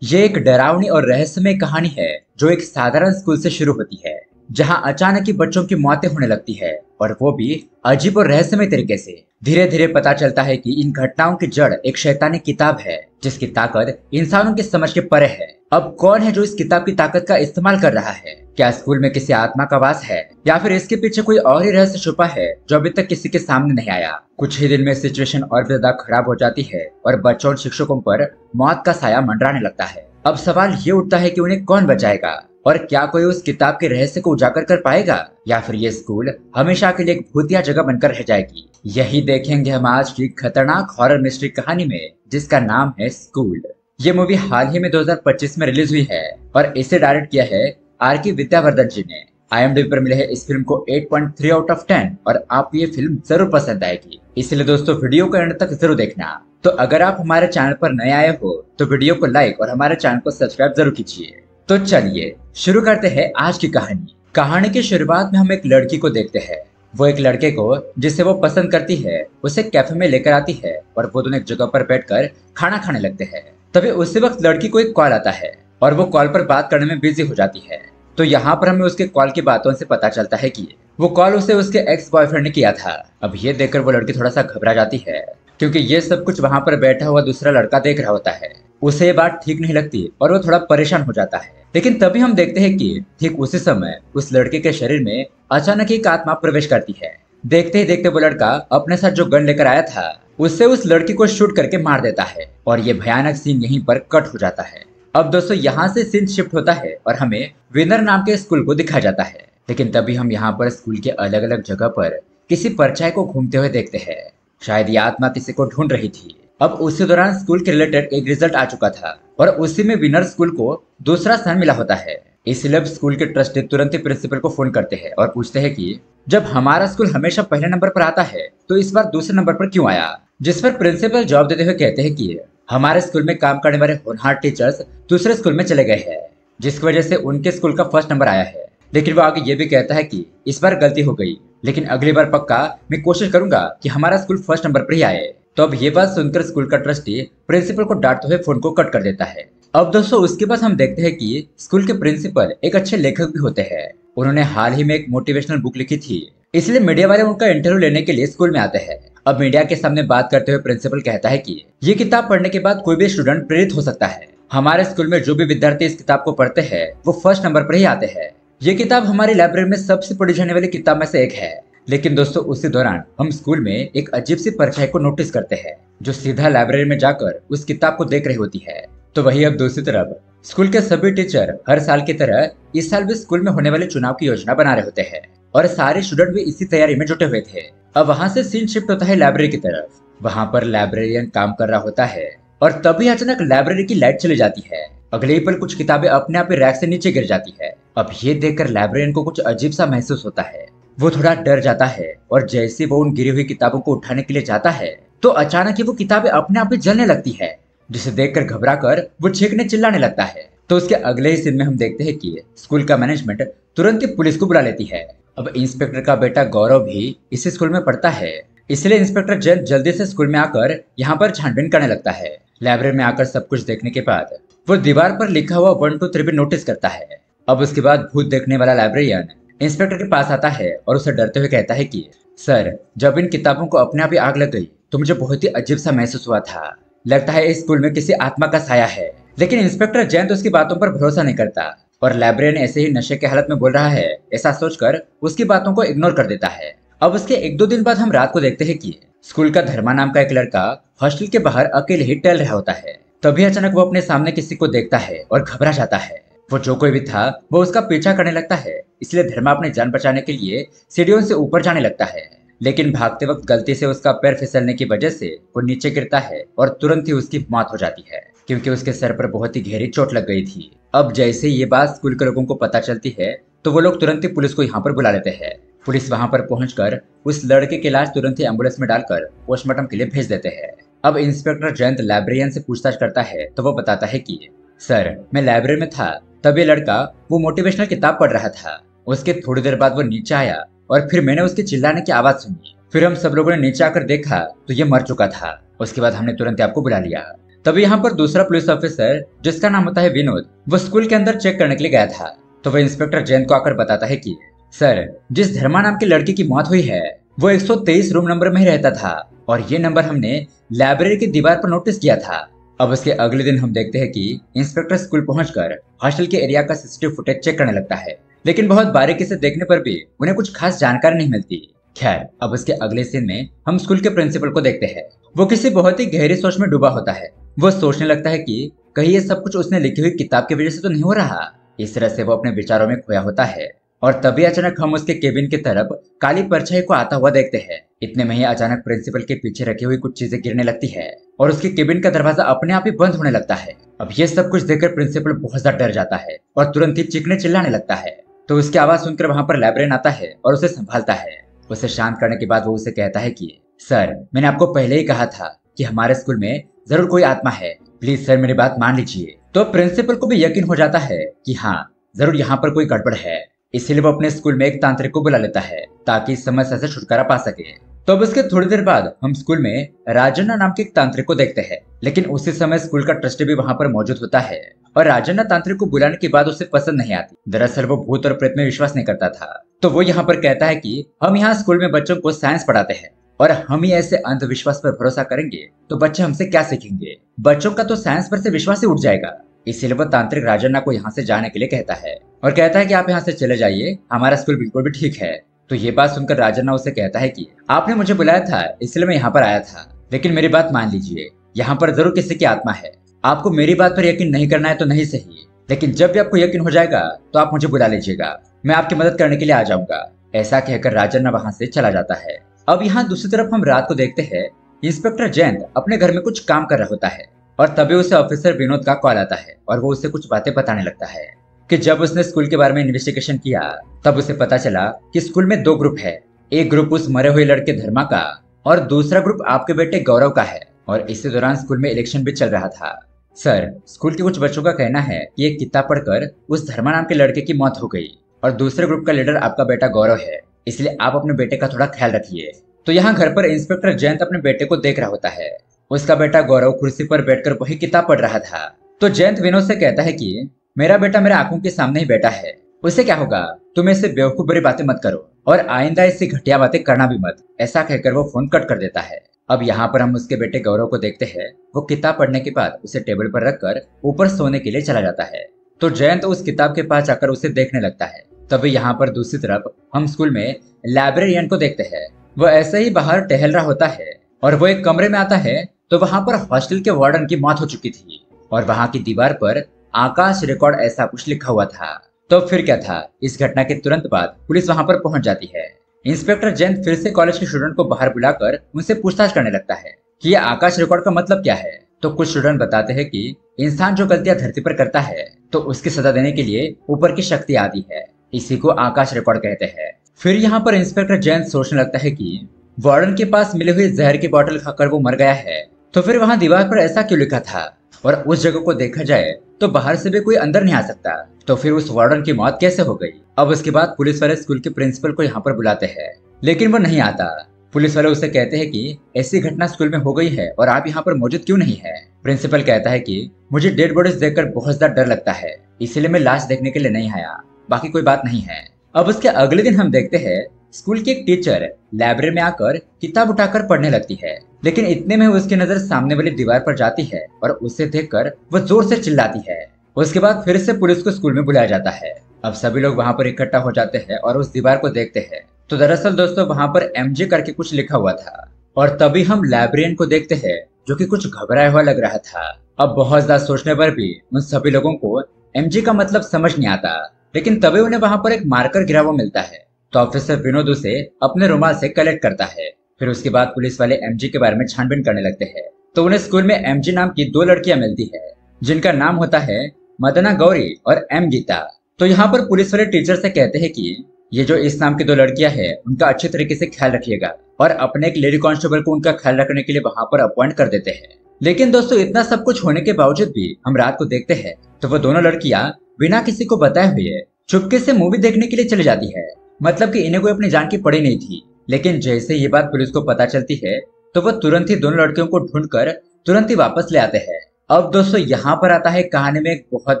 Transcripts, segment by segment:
ये एक डरावनी और रहस्यमय कहानी है जो एक साधारण स्कूल से शुरू होती है, जहां अचानक ही बच्चों की मौतें होने लगती है और वो भी अजीब और रहस्यमय तरीके से। धीरे धीरे पता चलता है कि इन घटनाओं की जड़ एक शैतानी किताब है जिसकी ताकत इंसानों की समझ के परे है। अब कौन है जो इस किताब की ताकत का इस्तेमाल कर रहा है? क्या स्कूल में किसी आत्मा का वास है या फिर इसके पीछे कोई और ही रहस्य छुपा है जो अभी तक किसी के सामने नहीं आया? कुछ ही दिन में सिचुएशन और भी ज्यादा खराब हो जाती है और बच्चों और शिक्षकों पर मौत का साया मंडराने लगता है। अब सवाल ये उठता है कि उन्हें कौन बचाएगा और क्या कोई उस किताब के रहस्य को उजागर कर पाएगा या फिर ये स्कूल हमेशा के लिए एक भूतिया जगह बनकर रह जाएगी। यही देखेंगे हम आज की खतरनाक हॉरर मिस्ट्री कहानी में जिसका नाम है स्कूल। ये मूवी हाल ही में 2025 में रिलीज हुई है और इसे डायरेक्ट किया है आर.के. विद्यावर्धन जी ने। IMDb पर मिले है इस फिल्म को 8.3 आउट ऑफ 10 और आपको ये फिल्म जरूर पसंद आएगी, इसलिए दोस्तों वीडियो को एंड तक जरूर देखना। तो अगर आप हमारे चैनल पर नए आए हो तो वीडियो को लाइक और हमारे चैनल को सब्सक्राइब जरूर कीजिए। तो चलिए शुरू करते हैं आज की कहानी। कहानी की शुरुआत में हम एक लड़की को देखते हैं। वो एक लड़के को जिसे वो पसंद करती है उसे कैफे में लेकर आती है और वो दोनों एक जगह पर बैठकर खाना खाने लगते हैं। तभी उसी वक्त लड़की को एक कॉल आता है और वो कॉल पर बात करने में बिजी हो जाती है। तो यहाँ पर हमें उसके कॉल की बातों से पता चलता है कि वो कॉल उसे उसके एक्स बॉयफ्रेंड ने किया था। अब ये देखकर वो लड़की थोड़ा सा घबरा जाती है क्योंकि ये सब कुछ वहां पर बैठा हुआ दूसरा लड़का देख रहा होता है। उसे ये बात ठीक नहीं लगती और वो थोड़ा परेशान हो जाता है। लेकिन तभी हम देखते हैं कि ठीक उसी समय उस लड़के के शरीर में अचानक एक आत्मा प्रवेश करती है। देखते ही देखते वो लड़का अपने साथ जो गन लेकर आया था उससे उस लड़की को शूट करके मार देता है और ये भयानक सीन यहीं पर कट हो जाता है। अब दोस्तों यहाँ से सीन शिफ्ट होता है और हमें विनर नाम के स्कूल को दिखाया जाता है। लेकिन तभी हम यहाँ पर स्कूल के अलग अलग जगह पर किसी परछाई को घूमते हुए देखते हैं। शायद ये आत्मा किसी को ढूंढ रही थी। अब उसी दौरान स्कूल के रिलेटेड एक रिजल्ट आ चुका था और उसी में विनर स्कूल को दूसरा स्थान मिला होता है। इसलिए अब स्कूल के ट्रस्टी तुरंत ही प्रिंसिपल को फोन करते हैं और पूछते हैं कि जब हमारा स्कूल हमेशा पहले नंबर पर आता है तो इस बार दूसरे नंबर पर क्यों आया? जिस पर प्रिंसिपल जवाब देते हुए कहते हैं कि हमारे स्कूल में काम करने वाले होनहार टीचर्स दूसरे स्कूल में चले गए हैं जिसकी वजह से उनके स्कूल का फर्स्ट नंबर आया है। लेकिन वो आगे ये भी कहता है कि इस बार गलती हो गई लेकिन अगली बार पक्का मैं कोशिश करूंगा कि हमारा स्कूल फर्स्ट नंबर पर ही आए। तो अब ये बात सुनकर स्कूल का ट्रस्टी प्रिंसिपल को डांटते हुए फोन को कट कर देता है। अब दोस्तों उसके बाद हम देखते हैं कि स्कूल के प्रिंसिपल एक अच्छे लेखक भी होते हैं। उन्होंने हाल ही में एक मोटिवेशनल बुक लिखी थी, इसलिए मीडिया वाले उनका इंटरव्यू लेने के लिए स्कूल में आते हैं। अब मीडिया के सामने बात करते हुए प्रिंसिपल कहता है कि ये किताब पढ़ने के बाद कोई भी स्टूडेंट प्रेरित हो सकता है। हमारे स्कूल में जो भी विद्यार्थी इस किताब को पढ़ते हैं वो फर्स्ट नंबर पर ही आते हैं। ये किताब हमारी लाइब्रेरी में सबसे पढ़ी जाने वाली किताब में से एक है। लेकिन दोस्तों उसी दौरान हम स्कूल में एक अजीब सी परछाई को नोटिस करते हैं जो सीधा लाइब्रेरी में जाकर उस किताब को देख रही होती है। तो वही अब दूसरी तरफ स्कूल के सभी टीचर हर साल की तरह इस साल भी स्कूल में होने वाले चुनाव की योजना बना रहे होते हैं और सारे स्टूडेंट भी इसी तैयारी में जुटे हुए थे। अब वहां से सीन शिफ्ट होता है लाइब्रेरी की तरफ। वहां पर लाइब्रेरियन काम कर रहा होता है और तभी अचानक लाइब्रेरी की लाइट चली जाती है। अगले ही पल कुछ किताबें अपने आप ही रैक से नीचे गिर जाती है। अब ये देखकर लाइब्रेरियन को कुछ अजीब सा महसूस होता है। वो थोड़ा डर जाता है और जैसे वो उन गिरी हुई किताबों को उठाने के लिए जाता है तो अचानक ही वो किताबें अपने आप ही जलने लगती है, जिसे देखकर घबराकर वो चीखने चिल्लाने लगता है। तो उसके अगले ही सीन में हम देखते हैं कि स्कूल का मैनेजमेंट तुरंत ही पुलिस को बुला लेती है। अब इंस्पेक्टर का बेटा गौरव भी इसी स्कूल में पढ़ता है, इसलिए इंस्पेक्टर जैन जल्दी से स्कूल में आकर यहाँ पर छानबीन करने लगता है। लाइब्रेरी में आकर सब कुछ देखने के बाद वो दीवार पर लिखा हुआ 1 2 3 भी नोटिस करता है। अब उसके बाद भूत देखने वाला लाइब्रेरियन इंस्पेक्टर के पास आता है और उसे डरते हुए कहता है कि सर, जब इन किताबों को अपने आप ही आग लग गई तो मुझे बहुत ही अजीब सा महसूस हुआ था। लगता है इस स्कूल में किसी आत्मा का साया है। लेकिन इंस्पेक्टर जैन तो उसकी बातों पर भरोसा नहीं करता और लाइब्रेरियन ऐसे ही नशे के हालत में बोल रहा है ऐसा सोचकर उसकी बातों को इग्नोर कर देता है। अब उसके 1-2 दिन बाद हम रात को देखते हैं कि स्कूल का धर्मा नाम का एक लड़का हॉस्टल के बाहर अकेले ही टहल रहा होता है। तभी अचानक वो अपने सामने किसी को देखता है और घबरा जाता है। वो जो कोई भी था वो उसका पीछा करने लगता है, इसलिए धर्मा अपनी जान बचाने के लिए सीढ़ियों से ऊपर जाने लगता है। लेकिन भागते वक्त गलती से उसका पैर फिसलने की वजह से वो नीचे गिरता है और तुरंत ही उसकी मौत हो जाती है क्योंकि उसके सर पर बहुत ही गहरी चोट लग गई थी। अब जैसे ये बात स्कूल के लोगों को पता चलती है तो वो लोग तुरंत ही पुलिस को यहाँ पर बुला लेते हैं। पुलिस वहां पर पहुंचकर उस लड़के की लाश तुरंत ही एम्बुलेंस में डालकर पोस्टमार्टम के लिए भेज देते हैं। अब इंस्पेक्टर जयंत लाइब्रेरियन से पूछताछ करता है तो वो बताता है कि सर, मैं लाइब्रेरी में था, तब ये लड़का वो मोटिवेशनल किताब पढ़ रहा था। उसके थोड़ी देर बाद वो नीचे आया और फिर मैंने उसके चिल्लाने की आवाज सुनी। फिर हम सब लोगों ने नीचे आकर देखा तो ये मर चुका था। उसके बाद हमने तुरंत आपको बुला लिया। तभी यहाँ पर दूसरा पुलिस ऑफिसर जिसका नाम होता है विनोद, वो स्कूल के अंदर चेक करने के लिए गया था। तो वह इंस्पेक्टर जयंत को आकर बताता है कि सर, जिस धर्मा नाम के लड़के की मौत हुई है वो 123 रूम नंबर में ही रहता था और ये नंबर हमने लाइब्रेरी की दीवार पर नोटिस किया था। अब उसके अगले दिन हम देखते हैं कि इंस्पेक्टर स्कूल पहुंचकर हॉस्टल के एरिया का सीसीटीवी फुटेज चेक करने लगता है, लेकिन बहुत बारीकी से देखने पर भी उन्हें कुछ खास जानकारी नहीं मिलती। खैर, अब उसके अगले सीन में हम स्कूल के प्रिंसिपल को देखते हैं। वो किसी बहुत ही गहरी सोच में डूबा होता है। वो सोचने लगता है कि कहीं ये सब कुछ उसने लिखी हुई किताब की वजह से तो नहीं हो रहा। इस तरह से वो अपने विचारों में खोया होता है और तभी अचानक हम उसके केबिन की तरफ काली परछाई को आता हुआ देखते हैं। इतने में ही अचानक प्रिंसिपल के पीछे रखी हुई कुछ चीजें गिरने लगती है और उसके केबिन का दरवाजा अपने आप ही बंद होने लगता है। अब ये सब कुछ देखकर प्रिंसिपल बहुत ज्यादा डर जाता है और तुरंत ही चीखने चिल्लाने लगता है। तो उसकी आवाज सुनकर वहाँ पर लाइब्रेरियन आता है और उसे संभालता है। उसे शांत करने के बाद वो उसे कहता है कि सर, मैंने आपको पहले ही कहा था कि हमारे स्कूल में जरूर कोई आत्मा है, प्लीज सर मेरी बात मान लीजिए। तो प्रिंसिपल को भी यकीन हो जाता है कि हाँ, जरूर यहाँ पर कोई गड़बड़ है। इसीलिए वो अपने स्कूल में एक तांत्रिक को बुला लेता है ताकि इस समस्या से छुटकारा पा सके। तो अब उसके थोड़ी देर बाद हम स्कूल में राजन्ना नाम के एक तांत्रिक को देखते हैं, लेकिन उसी समय स्कूल का ट्रस्टी भी वहाँ पर मौजूद होता है और राजन्ना तांत्रिक को बुलाने के बाद उसे पसंद नहीं आती। दरअसल वो भूत और प्रेत में विश्वास नहीं करता था। तो वो यहाँ पर कहता है कि हम यहाँ स्कूल में बच्चों को साइंस पढ़ाते हैं और हम ही ऐसे अंधविश्वास पर भरोसा करेंगे तो बच्चे हमसे क्या सीखेंगे। बच्चों का तो साइंस पर से विश्वास ही उठ जाएगा। इसीलिए वो तांत्रिक राजन्ना को यहाँ से जाने के लिए कहता है और कहता है कि आप यहाँ से चले जाइए, हमारा स्कूल बिल्कुल भी ठीक है। तो ये बात सुनकर राजन्ना उसे कहता है कि आपने मुझे बुलाया था इसलिए मैं यहाँ पर आया था, लेकिन मेरी बात मान लीजिए, यहाँ पर जरूर किसी की आत्मा है। आपको मेरी बात पर यकीन नहीं करना है तो नहीं सही, लेकिन जब भी आपको यकीन हो जाएगा तो आप मुझे बुला लीजिएगा, मैं आपकी मदद करने के लिए आ जाऊंगा। ऐसा कहकर राजन्ना वहाँ से चला जाता है। अब यहाँ दूसरी तरफ हम रात को देखते हैं। इंस्पेक्टर जयंत अपने घर में कुछ काम कर रहा होता है और तभी उसे ऑफिसर विनोद का कॉल आता है और वो उसे कुछ बातें बताने लगता है कि जब उसने स्कूल के बारे में इन्वेस्टिगेशन किया तब उसे पता चला कि स्कूल में 2 ग्रुप है। एक ग्रुप उस मरे हुए लड़के धर्मा का और दूसरा ग्रुप आपके बेटे गौरव का है और इसी दौरान स्कूल में इलेक्शन भी चल रहा था। सर, स्कूल के कुछ बच्चों का कहना है कि एक किताब पढ़कर उस धर्मा नाम के लड़के की मौत हो गई और दूसरे ग्रुप का लीडर आपका बेटा गौरव है, इसलिए आप अपने बेटे का थोड़ा ख्याल रखिए। तो यहाँ घर पर इंस्पेक्टर जयंत अपने बेटे को देख रहा होता है। उसका बेटा गौरव कुर्सी पर बैठकर वही किताब पढ़ रहा था। तो जयंत विनोद से कहता है कि मेरा बेटा मेरे आंखों के सामने ही बैठा है, उससे क्या होगा, तुम इससे बेवकूफ बुरी बातें मत करो और आइंदा इससे घटिया बातें करना भी मत। ऐसा कहकर वो फोन कट कर देता है। अब यहाँ पर हम उसके बेटे गौरव को देखते हैं। वो किताब पढ़ने के बाद उसे टेबल पर रखकर ऊपर सोने के लिए चला जाता है। तो जयंत उस किताब के पास जाकर उसे देखने लगता है। तभी यहाँ पर दूसरी तरफ हम स्कूल में लाइब्रेरियन को देखते हैं। वो ऐसे ही बाहर टहल रहा होता है और वो एक कमरे में आता है तो वहाँ पर हॉस्टल के वार्डन की मौत हो चुकी थी और वहाँ की दीवार पर आकाश रिकॉर्ड ऐसा कुछ लिखा हुआ था। तो फिर क्या था, इस घटना के तुरंत बाद पुलिस वहाँ पर पहुंच जाती है। इंस्पेक्टर जैन फिर से कॉलेज के स्टूडेंट को बाहर बुलाकर उनसे पूछताछ करने लगता है कि ये आकाश रिकॉर्ड का मतलब क्या है। तो कुछ स्टूडेंट बताते हैं कि इंसान जो गलतियां धरती पर करता है तो उसकी सजा देने के लिए ऊपर की शक्ति आती है, इसी को आकाश रिकॉर्ड कहते हैं। फिर यहाँ पर इंस्पेक्टर जैन सोचने लगता है कि वार्डन के पास मिली हुई जहर की बोतल खाकर वो मर गया है, तो फिर वहाँ दीवार पर ऐसा क्यों लिखा था, और उस जगह को देखा जाए तो बाहर से भी कोई अंदर नहीं आ सकता, तो फिर उस वार्डन की मौत कैसे हो गई। अब उसके बाद पुलिस वाले स्कूल के प्रिंसिपल को यहाँ पर बुलाते हैं, लेकिन वो नहीं आता। पुलिस वाले उसे कहते हैं कि ऐसी घटना स्कूल में हो गई है और आप यहाँ पर मौजूद क्यों नहीं है। प्रिंसिपल कहता है कि मुझे डेड बॉडीज देखकर बहुत ज्यादा डर लगता है, इसलिए मैं लाश देखने के लिए नहीं आया, बाकी कोई बात नहीं है। अब उसके अगले दिन हम देखते हैं स्कूल की एक टीचर लाइब्रेरी में आकर किताब उठाकर पढ़ने लगती है, लेकिन इतने में उसकी नजर सामने वाली दीवार पर जाती है और उसे देखकर वो जोर से चिल्लाती है। उसके बाद फिर से पुलिस को स्कूल में बुलाया जाता है। अब सभी लोग वहाँ पर इकट्ठा हो जाते हैं और उस दीवार को देखते हैं। तो दरअसल दोस्तों वहाँ पर MJ करके कुछ लिखा हुआ था, और तभी हम लाइब्रेरियन को देखते हैं जो कि कुछ घबराया हुआ लग रहा था। अब बहुत ज्यादा सोचने पर भी उन सभी लोगों को MJ का मतलब समझ नहीं आता, लेकिन तभी उन्हें वहाँ पर एक मार्कर गिरा हुआ मिलता है। तो ऑफिसर विनोद उसे अपने रुमाल से कलेक्ट करता है। फिर उसके बाद पुलिस वाले MJ के बारे में छानबीन करने लगते हैं। तो उन्हें स्कूल में MJ नाम की 2 लड़कियां मिलती है, जिनका नाम होता है मदना गौरी और M गीता। तो यहाँ पर पुलिस वाले टीचर से कहते हैं कि ये जो इस नाम की 2 लड़कियां हैं उनका अच्छे तरीके से ख्याल रखिएगा, और अपने एक लेडी कांस्टेबल को उनका ख्याल रखने के लिए वहाँ पर अपॉइंट कर देते हैं। लेकिन दोस्तों इतना सब कुछ होने के बावजूद भी हम रात को देखते हैं तो वो दोनों लड़कियां बिना किसी को बताए हुए चुपके से मूवी देखने के लिए चली जाती है। मतलब कि इन्हें कोई अपनी जान की पड़ी नहीं थी। लेकिन जैसे ये बात पुलिस को पता चलती है तो वो तुरंत ही दोनों लड़कियों को ढूंढकर तुरंत ही वापस ले आते हैं। अब दोस्तों यहाँ पर आता है कहानी में एक बहुत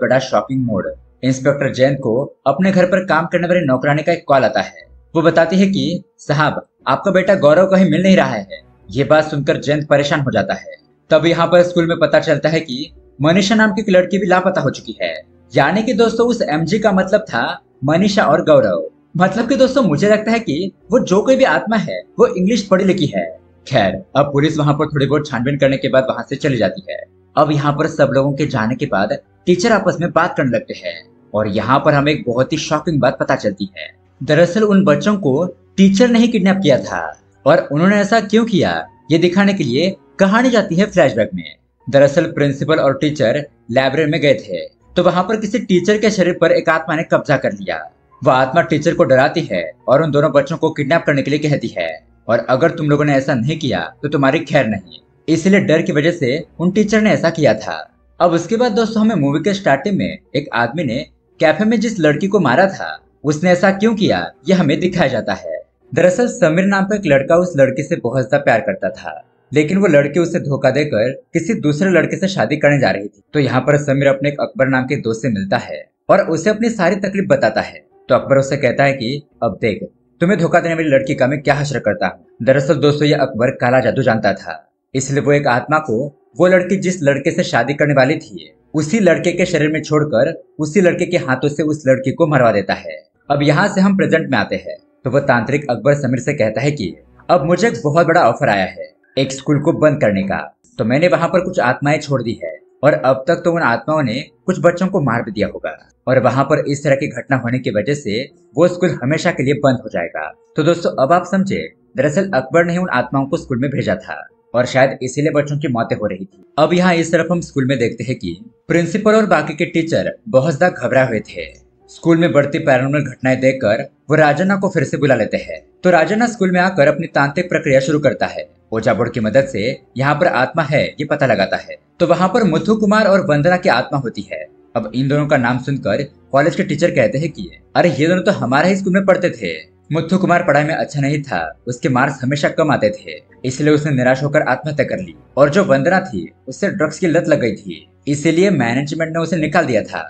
बड़ा शॉकिंग मोड़। इंस्पेक्टर जैन को अपने घर पर काम करने वाली नौकरानी का एक कॉल आता है। वो बताती है कि साहब, आपका बेटा गौरव कहीं मिल नहीं रहा है। ये बात सुनकर जयंत परेशान हो जाता है। तब यहाँ पर स्कूल में पता चलता है कि मनीषा नाम की एक लड़की भी लापता हो चुकी है। यानी कि दोस्तों उस एमजी का मतलब था मनीषा और गौरव। मतलब कि दोस्तों मुझे लगता है कि वो जो कोई भी आत्मा है वो इंग्लिश पढ़ी लिखी है। खैर, अब पुलिस वहाँ पर थोड़ी बहुत छानबीन करने के बाद वहाँ से चली जाती है। अब यहाँ पर सब लोगों के जाने के बाद टीचर आपस में बात करने लगते हैं और यहाँ पर हमें एक बहुत ही शॉकिंग बात पता चलती है। दरअसल उन बच्चों को टीचर ने ही किडनैप किया था और उन्होंने ऐसा क्यों किया ये दिखाने के लिए कहानी जाती है फ्लैशबैक में। दरअसल प्रिंसिपल और टीचर लाइब्रेरी में गए थे तो वहाँ पर किसी टीचर के शरीर पर एक आत्मा ने कब्जा कर लिया। वह आत्मा टीचर को डराती है और उन दोनों बच्चों को किडनैप करने के लिए कहती है और अगर तुम लोगों ने ऐसा नहीं किया तो तुम्हारी खैर नहीं। इसलिए डर की वजह से उन टीचर ने ऐसा किया था। अब उसके बाद दोस्तों हमें मूवी के स्टार्टिंग में एक आदमी ने कैफे में जिस लड़की को मारा था उसने ऐसा क्यों किया यह हमें दिखाया जाता है। दरअसल समीर नाम का एक लड़का उस लड़की से बहुत ज्यादा प्यार करता था, लेकिन वो लड़की उसे धोखा देकर किसी दूसरे लड़के से शादी करने जा रही थी। तो यहाँ पर समीर अपने एक अकबर नाम के दोस्त से मिलता है और उसे अपनी सारी तकलीफ बताता है। तो अकबर उससे कहता है कि अब देख, तुम्हें धोखा देने वाली लड़की का मैं क्या हश्र करता हूँ। दरअसल दोस्तों ये अकबर काला जादू जानता था, इसलिए वो एक आत्मा को वो लड़की जिस लड़के से शादी करने वाली थी उसी लड़के के शरीर में छोड़कर उसी लड़के के हाथों से उस लड़की को मरवा देता है। अब यहाँ से हम प्रेजेंट में आते हैं तो वो तांत्रिक अकबर समीर से कहता है कि अब मुझे एक बहुत बड़ा ऑफर आया है एक स्कूल को बंद करने का। तो मैंने वहाँ पर कुछ आत्माएं छोड़ दी है और अब तक तो उन आत्माओं ने कुछ बच्चों को मार भी दिया होगा और वहाँ पर इस तरह की घटना होने की वजह से वो स्कूल हमेशा के लिए बंद हो जाएगा। तो दोस्तों अब आप समझे, दरअसल अकबर ने उन आत्माओं को स्कूल में भेजा था और शायद इसीलिए बच्चों की मौतें हो रही थी। अब यहाँ इस तरफ हम स्कूल में देखते हैं कि प्रिंसिपल और बाकी के टीचर बहुत ज्यादा घबराए हुए थे। स्कूल में बढ़ती पैरानॉर्मल घटनाएं देखकर वो राजना को फिर से बुला लेते हैं। तो राजना स्कूल में आकर अपनी तांत्रिक प्रक्रिया शुरू करता है। ओझा बोर्ड की मदद से यहाँ पर आत्मा है ये पता लगाता है। तो वहाँ पर मुथु कुमार और वंदना की आत्मा होती है। अब इन दोनों का नाम सुनकर कॉलेज के टीचर कहते हैं कि अरे ये दोनों तो हमारे ही स्कूल में पढ़ते थे। मुथु कुमार पढ़ाई में अच्छा नहीं था, उसके मार्क्स हमेशा कम आते थे, इसलिए उसने निराश होकर आत्महत्या कर ली। और जो वंदना थी उससे ड्रग्स की लत लग गई थी, इसीलिए मैनेजमेंट ने उसे निकाल दिया था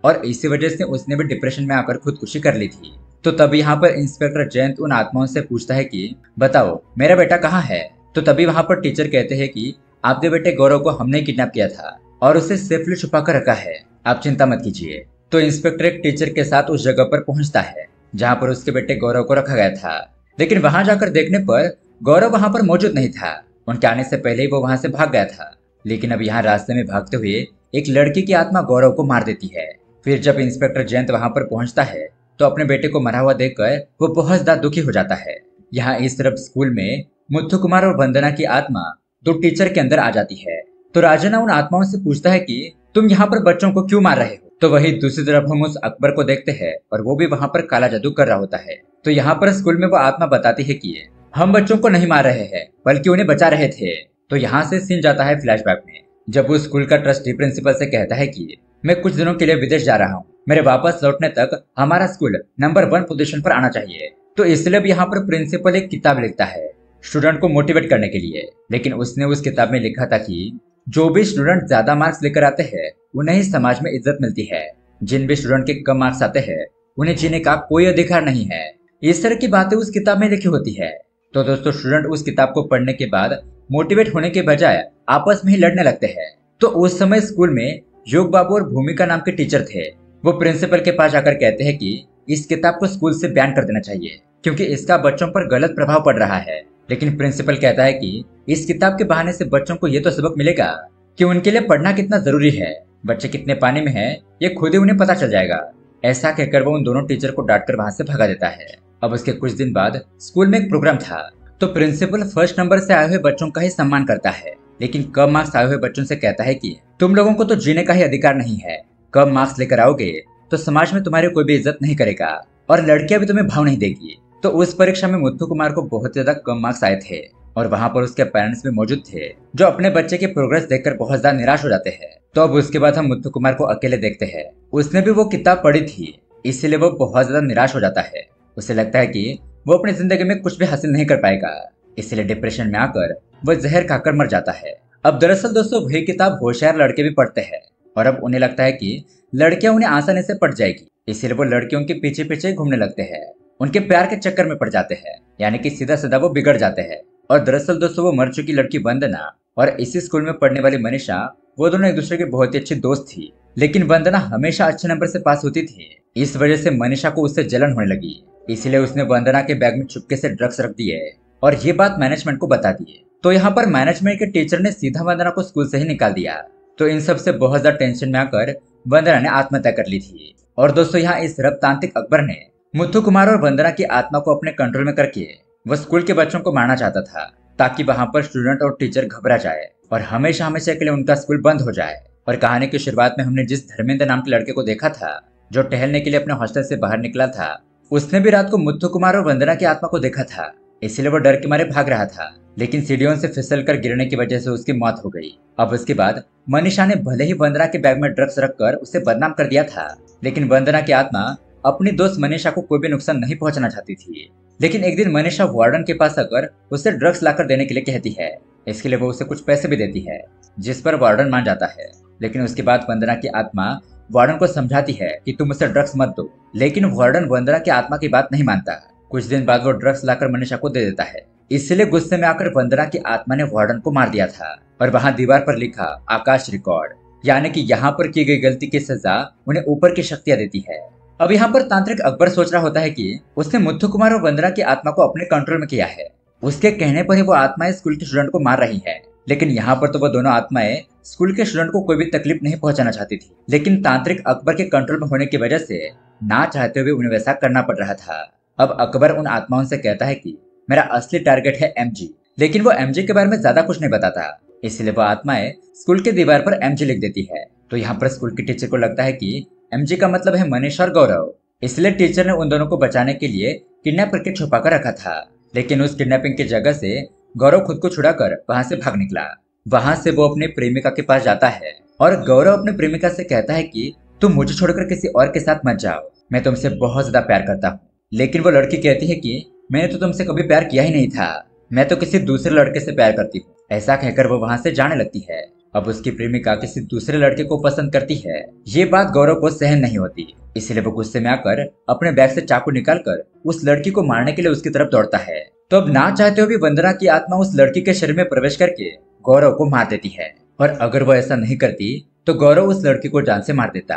और इसी वजह से उसने भी डिप्रेशन में आकर खुदकुशी कर ली थी। तो तब यहाँ पर इंस्पेक्टर जयंत उन आत्माओं से पूछता है कि बताओ मेरा बेटा कहाँ है। तो तभी वहाँ पर टीचर कहते हैं कि आपके बेटे गौरव को हमने किडनैप किया था और उसे सेफली छुपा कर रखा है, आप चिंता मत कीजिए। तो इंस्पेक्टर एक टीचर के साथ उस जगह पर पहुंचता है जहाँ पर उसके बेटे गौरव को रखा गया था, लेकिन वहां जाकर देखने पर गौरव वहां पर मौजूद नहीं था। उनके आने से पहले ही वो वहां से भाग गया था। लेकिन अब यहाँ रास्ते में भागते हुए एक लड़की की आत्मा गौरव को मार देती है। फिर जब इंस्पेक्टर जयंत वहां पर पहुंचता है तो अपने बेटे को मरा हुआ देखकर वो बहुत ज्यादा दुखी हो जाता है। यहाँ इस तरफ स्कूल में मुथु कुमार और वंदना की आत्मा दो टीचर के अंदर आ जाती है। तो राजना उन आत्माओं से पूछता है कि तुम यहाँ पर बच्चों को क्यों मार रहे हो। तो वही दूसरी तरफ हम उस अकबर को देखते हैं और वो भी वहाँ पर काला जादू कर रहा होता है। तो यहाँ पर स्कूल में वो आत्मा बताती है कि हम बच्चों को नहीं मार रहे हैं बल्कि उन्हें बचा रहे थे। तो यहाँ से सीन जाता है फ्लैशबैक में, जब वो स्कूल का ट्रस्टी प्रिंसिपल से कहता है कि मैं कुछ दिनों के लिए विदेश जा रहा हूँ, मेरे वापस लौटने तक हमारा स्कूल नंबर 1 पोजीशन पर आना चाहिए। तो इसलिए यहाँ पर प्रिंसिपल एक किताब लिखता है स्टूडेंट को मोटिवेट करने के लिए। लेकिन उसने उस किताब में लिखा था कि जो भी स्टूडेंट ज्यादा मार्क्स लेकर आते हैं उन्हें ही समाज में इज्जत मिलती है, जिन भी स्टूडेंट के कम मार्क्स आते हैं उन्हें जीने का कोई अधिकार नहीं है। इस तरह की बातें उस किताब में लिखी होती है। तो दोस्तों स्टूडेंट उस किताब को पढ़ने के बाद मोटिवेट होने के बजाय आपस में ही लड़ने लगते हैं। तो उस समय स्कूल में योग बाबू और भूमिका नाम के टीचर थे। वो प्रिंसिपल के पास जाकर कहते हैं कि इस किताब को स्कूल से बैन कर देना चाहिए क्योंकि इसका बच्चों पर गलत प्रभाव पड़ रहा है। लेकिन प्रिंसिपल कहता है कि इस किताब के बहाने से बच्चों को ये तो सबक मिलेगा कि उनके लिए पढ़ना कितना जरूरी है, बच्चे कितने पानी में हैं ये खुद ही उन्हें पता चल जाएगा। ऐसा कहकर वो उन दोनों टीचर को डांटकर वहां से भगा देता है। अब उसके कुछ दिन बाद स्कूल में एक प्रोग्राम था। तो प्रिंसिपल फर्स्ट नंबर से आए हुए बच्चों का ही सम्मान करता है, लेकिन कम मार्क्स आए हुए बच्चों से कहता है कि तुम लोगों को तो जीने का ही अधिकार नहीं है, कम मार्क्स लेकर आओगे तो समाज में तुम्हारी कोई भी इज्जत नहीं करेगा और लड़कियां भी तुम्हें भाव नहीं देगी। तो उस परीक्षा में मुथु कुमार को बहुत ज्यादा कम मार्क्स आए थे और वहाँ पर उसके पेरेंट्स भी मौजूद थे जो अपने बच्चे के प्रोग्रेस देखकर बहुत ज्यादा निराश हो जाते हैं। तो अब उसके बाद हम मुथु कुमार को अकेले देखते हैं। उसने भी वो किताब पढ़ी थी, इसीलिए वो बहुत ज्यादा निराश हो जाता है। उसे लगता है कि वो अपनी जिंदगी में कुछ भी हासिल नहीं कर पाएगा, इसलिए डिप्रेशन में आकर वो जहर खाकर मर जाता है। अब दरअसल दोस्तों वही किताब होशियार लड़के भी पढ़ते हैं और अब उन्हें लगता है कि लड़कियां उन्हें आसानी से पट जाएगी, इसीलिए वो लड़कियों के पीछे पीछे घूमने लगते हैं, उनके प्यार के चक्कर में पड़ जाते हैं, यानी कि सीधा सीधा वो बिगड़ जाते हैं। और दरअसल दोस्तों वो मर चुकी लड़की वंदना और इसी स्कूल में पढ़ने वाली मनीषा, वो दोनों एक दूसरे की बहुत ही अच्छी दोस्त थी। लेकिन वंदना हमेशा अच्छे नंबर से पास होती थी, इस वजह से मनीषा को उससे जलन होने लगी, इसलिए उसने वंदना के बैग में चुपके से ड्रग्स रख दिए और ये बात मैनेजमेंट को बता दी। तो यहाँ पर मैनेजमेंट के टीचर ने सीधा वंदना को स्कूल से ही निकाल दिया। तो इन सब से बहुत ज्यादा टेंशन में आकर वंदना ने आत्महत्या कर ली थी। और दोस्तों यहाँ इस रब तांत्रिक अकबर ने मुथु कुमार और वंदना की आत्मा को अपने कंट्रोल में करके वह स्कूल के बच्चों को मारना चाहता था, ताकि वहां पर स्टूडेंट और टीचर घबरा जाए और हमेशा हमेशा के लिए उनका स्कूल बंद हो जाए। और कहानी की शुरुआत में हमने जिस धर्मेंद्र नाम के लड़के को देखा था जो टहलने के लिए अपने हॉस्टल से बाहर निकला था, उसने भी रात को मुथु कुमार और वंदना की आत्मा को देखा था, इसलिए वो डर के मारे भाग रहा था, लेकिन सीढ़ियों से फिसल कर गिरने की वजह से उसकी मौत हो गई। अब उसके बाद मनीषा ने भले ही वंदना के बैग में ड्रग्स रखकर उसे बदनाम कर दिया था, लेकिन वंदना की आत्मा अपनी दोस्त मनीषा को कोई भी नुकसान नहीं पहुंचाना चाहती थी। लेकिन एक दिन मनीषा वार्डन के पास आकर उसे ड्रग्स लाकर देने के लिए कहती है, इसके लिए वो उसे कुछ पैसे भी देती है, जिस पर वार्डन मान जाता है। लेकिन उसके बाद वंदना की आत्मा वार्डन को समझाती है कि तुम उसे ड्रग्स मत दो, लेकिन वार्डन वंदना की आत्मा की बात नहीं मानता। कुछ दिन बाद वो ड्रग्स लाकर मनीषा को दे देता है, इसलिए गुस्से में आकर वंदना की आत्मा ने वार्डन को मार दिया था और वहां दीवार पर लिखा आकाश रिकॉर्ड, यानी कि यहाँ पर की गई गलती की सजा उन्हें ऊपर की शक्तियां देती है। अब यहाँ पर तांत्रिक अकबर सोच रहा होता है कि उसने मुथु कुमार और वंदना की आत्मा को अपने कंट्रोल में किया है, उसके कहने पर ही वो आत्माएं स्कूल के स्टूडेंट को मार रही है। लेकिन यहाँ पर तो वो दोनों आत्माएं स्कूल के स्टूडेंट को कोई भी तकलीफ नहीं पहुंचाना चाहती थी, लेकिन तांत्रिक अकबर के कंट्रोल में होने की वजह से ना चाहते हुए उन्हें वैसा करना पड़ रहा था। अब अकबर उन आत्माओं से कहता है कि मेरा असली टारगेट है एमजी, लेकिन वो एमजी के बारे में ज्यादा कुछ नहीं बताता, इसलिए वो आत्माएं स्कूल के दीवार पर एमजी लिख देती है। तो यहाँ पर स्कूल के टीचर को लगता है कि एमजी का मतलब है मनीष और गौरव, इसलिए टीचर ने उन दोनों को बचाने के लिए किडनैप करके छुपा कर रखा था। लेकिन उस किडनैपिंग की जगह से गौरव खुद को छुड़ाकर वहां से भाग निकला। वहां से वो अपनी प्रेमिका के पास जाता है और गौरव अपनी प्रेमिका से कहता है कि तुम मुझे छोड़कर किसी और के साथ मत जाओ, मैं तुमसे बहुत ज्यादा प्यार करता हूँ। लेकिन वो लड़की कहती है कि मैंने तो तुमसे कभी प्यार किया ही नहीं था, मैं तो किसी दूसरे लड़के से प्यार करती हूँ। ऐसा कहकर वो वहां से जाने लगती है। अब उसकी प्रेमिका किसी दूसरे लड़के को पसंद करती है, ये बात गौरव को सहन नहीं होती, इसलिए वो गुस्से में आकर अपने बैग से चाकू निकालकर उस लड़की को मारने के लिए उसकी तरफ दौड़ता है। तो अब ना चाहते हुए भी वंदना की आत्मा उस लड़की के शरीर में प्रवेश करके गौरव को मार देती है, और अगर वो ऐसा नहीं करती तो गौरव उस लड़की को जान से मार देता।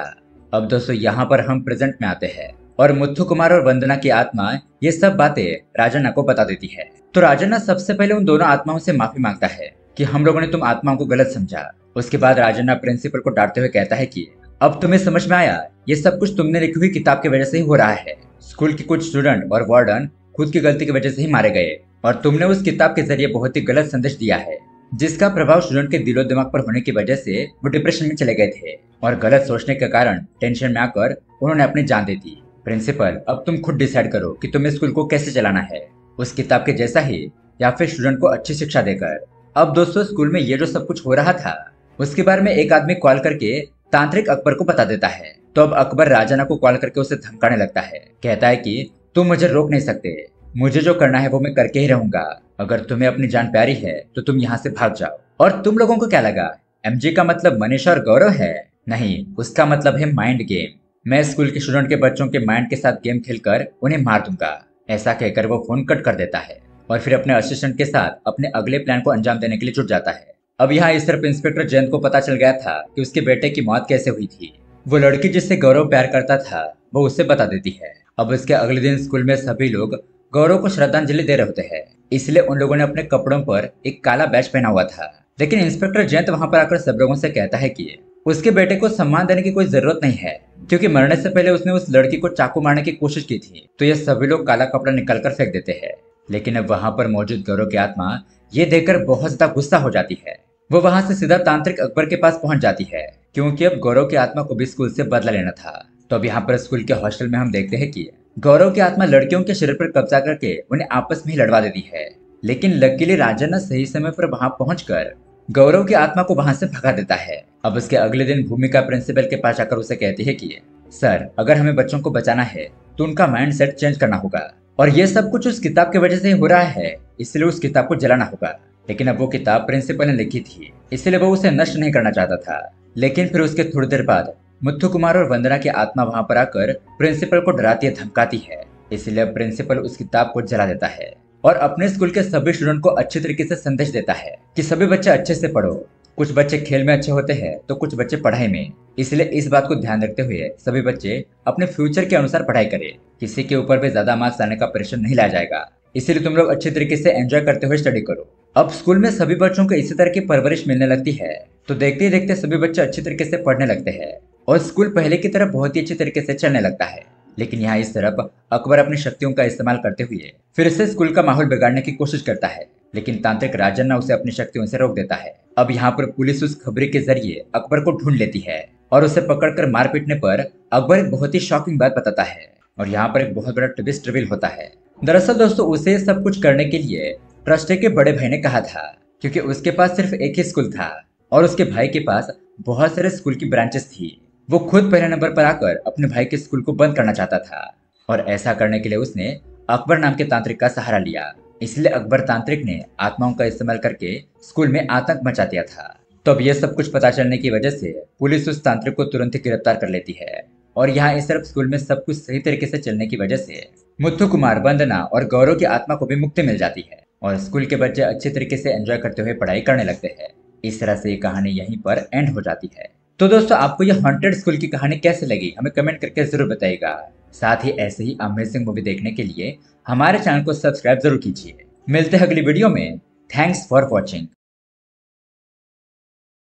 अब दोस्तों यहाँ पर हम प्रेजेंट में आते हैं और मुथु कुमार और वंदना की आत्मा ये सब बातें राजन्ना को बता देती है। तो राजन्ना सबसे पहले उन दोनों आत्माओं से माफी मांगता है कि हम लोगों ने तुम आत्माओं को गलत समझा। उसके बाद राजन्ना प्रिंसिपल को डांटते हुए कहता है कि अब तुम्हें समझ में आया, ये सब कुछ तुमने लिखी हुई किताब की वजह से ही हो रहा है। स्कूल के कुछ स्टूडेंट और वार्डन खुद की गलती की वजह से ही मारे गए और तुमने उस किताब के जरिए बहुत ही गलत संदेश दिया है, जिसका प्रभाव स्टूडेंट के दिलो दिमाग पर होने की वजह से वो डिप्रेशन में चले गए थे और गलत सोचने के कारण टेंशन में आकर उन्होंने अपनी जान दे दी। प्रिंसिपल, अब तुम खुद डिसाइड करो कि तुम्हें स्कूल को कैसे चलाना है, उस किताब के जैसा ही या फिर स्टूडेंट को अच्छी शिक्षा देकर। अब दोस्तों स्कूल में ये जो सब कुछ हो रहा था उसके बारे में एक आदमी कॉल करके तांत्रिक अकबर को बता देता है। तो अब अकबर राजन्ना को कॉल करके उसे धमकाने लगता है, कहता है कि तुम मुझे रोक नहीं सकते, मुझे जो करना है वो मैं करके ही रहूंगा, अगर तुम्हें अपनी जान प्यारी है तो तुम यहाँ से भाग जाओ। और तुम लोगों को क्या लगा एमजी का मतलब मनीष और गौरव है? नहीं, उसका मतलब है माइंड गेम। मैं स्कूल के स्टूडेंट के बच्चों के माइंड के साथ गेम खेलकर उन्हें मार दूंगा। ऐसा कहकर वो फोन कट कर देता है और फिर अपने असिस्टेंट के साथ अपने अगले प्लान को अंजाम देने के लिए जुट जाता है। अब यहाँ इस तरफ इंस्पेक्टर जयंत को पता चल गया था कि उसके बेटे की मौत कैसे हुई थी। वो लड़की जिससे गौरव प्यार करता था वो उससे बता देती है। अब उसके अगले दिन स्कूल में सभी लोग गौरव को श्रद्धांजलि दे रहे होते हैं, इसलिए उन लोगों ने अपने कपड़ों पर एक काला बैच पहना हुआ था। लेकिन इंस्पेक्टर जयंत वहां पर आकर सब लोगों से कहता है कि उसके बेटे को सम्मान देने की कोई जरूरत नहीं है, क्योंकि मरने से पहले उसने उस लड़की को चाकू मारने की कोशिश की थी। तो ये सभी लोग काला कपड़ा निकाल कर फेंक देते हैं। लेकिन अब वहां पर मौजूद गौरव की आत्मा ये देखकर बहुत ज्यादा गुस्सा हो जाती है। वो वहां से सीधा तांत्रिक अकबर के पास पहुंच जाती है, क्योंकि अब गौरव की आत्मा को भी स्कूल से बदला लेना था। तो अब यहाँ पर स्कूल के हॉस्टल में हम देखते हैं कि गौरव की आत्मा लड़कियों के शरीर पर कब्जा करके उन्हें आपस में ही लड़वा देती है। लेकिन लकीली राजन्ना सही समय पर वहां पहुंचकर गौरव की आत्मा को वहां से भगा देता है। अब उसके अगले दिन भूमिका प्रिंसिपल के पास आकर उसे कहती है कि सर, अगर हमें बच्चों को बचाना है तो उनका माइंड सेट चेंज करना होगा, और ये सब कुछ उस किताब की वजह से ही हो रहा है, इसलिए उस किताब को जलाना होगा। लेकिन अब वो किताब प्रिंसिपल ने लिखी थी, इसलिए वो उसे नष्ट नहीं करना चाहता था। लेकिन फिर उसके थोड़ी देर बाद मुथु कुमार और वंदना की आत्मा वहां पर आकर प्रिंसिपल को डराती है, धमकाती है। इसलिए अब प्रिंसिपल उस किताब को जला देता है और अपने स्कूल के सभी स्टूडेंट को अच्छे तरीके से संदेश देता है कि सभी बच्चे अच्छे से पढ़ो। कुछ बच्चे खेल में अच्छे होते हैं तो कुछ बच्चे पढ़ाई में, इसलिए इस बात को ध्यान रखते हुए सभी बच्चे अपने फ्यूचर के अनुसार पढ़ाई करें। किसी के ऊपर भी ज्यादा मार्क्स लाने का प्रेशर नहीं लाया जाएगा, इसीलिए तुम लोग अच्छे तरीके से एंजॉय करते हुए स्टडी करो। अब स्कूल में सभी बच्चों को इसी तरह की परवरिश मिलने लगती है, तो देखते ही देखते सभी बच्चे अच्छी तरीके से पढ़ने लगते हैं और स्कूल पहले की तरह बहुत ही अच्छी तरीके से चलने लगता है। लेकिन यहाँ इस तरफ अकबर अपनी शक्तियों का इस्तेमाल करते हुए फिर से स्कूल का माहौल बिगाड़ने की कोशिश करता है, लेकिन तांत्रिक राजन्ना उसे अपनी शक्तियों से रोक देता है। अब यहाँ पर पुलिस उस खबरी के जरिए अकबर को ढूंढ लेती है और उसे पकड़कर मार पीटने पर अकबर एक बहुत ही शॉकिंग बात बताता है और यहाँ पर एक बहुत बड़ा ट्विस्ट रिवील होता है। दरअसल दोस्तों उसे सब कुछ करने के लिए ट्रस्टे के बड़े भाई ने कहा था, क्योंकि उसके पास सिर्फ एक ही स्कूल था और उसके भाई के पास बहुत सारे स्कूल की ब्रांचेस थी। वो खुद पहले नंबर पर आकर अपने भाई के स्कूल को बंद करना चाहता था और ऐसा करने के लिए उसने अकबर नाम के तांत्रिक का सहारा लिया। इसलिए अकबर तांत्रिक ने आत्माओं का इस्तेमाल करके स्कूल में आतंक मचा दिया था। तो अब यह सब कुछ पता चलने की वजह से पुलिस उस तांत्रिक को तुरंत ही गिरफ्तार कर लेती है और यहाँ इस तरफ स्कूल में सब कुछ सही तरीके से चलने की वजह से मुथु कुमार, वंदना और गौरव की आत्मा को भी मुक्ति मिल जाती है और स्कूल के बच्चे अच्छे तरीके से एंजॉय करते हुए पढ़ाई करने लगते हैं। इस तरह से ये कहानी यहीं पर एंड हो जाती है। तो दोस्तों आपको ये हॉन्टेड स्कूल की कहानी कैसे लगी हमें कमेंट करके जरूर बताइएगा। साथ ही ऐसे ही अमेजिंग मूवी देखने के लिए हमारे चैनल को सब्सक्राइब जरूर कीजिए। मिलते हैं अगली वीडियो में। Thanks for watching.